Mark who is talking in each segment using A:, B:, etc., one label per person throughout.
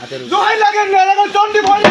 A: দোহাই লাগে নেড়াগড় চন্ডী ভয়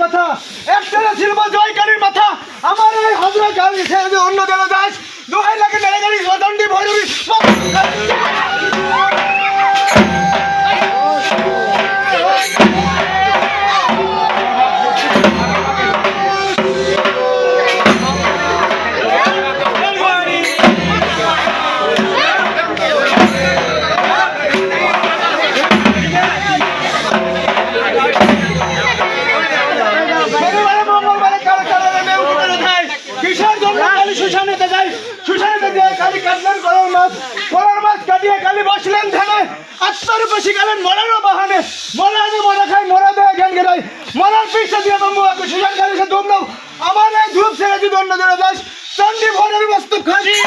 A: কথা একটারে ছিল জয়কালীর মাথা আমার এই হজরত গাড়ি ছেড়ে অন্য দলে দাস দোহাই লাগে নেড়াগাড়ি চন্ডী ভৈরবী শিখালেন মরারও বাহানে মরানে মরা খাই মরা দেয় জ্ঞান গেরাই মরার পিছনে দিয়ে বাবু আগে সুশান খালিকে দৌড়াও আমার এই ধূপ ছেড়ে যদি অন্য ধরে দাস চন্ডী ভৈরবী বস্তু খাসি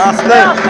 B: Aslan.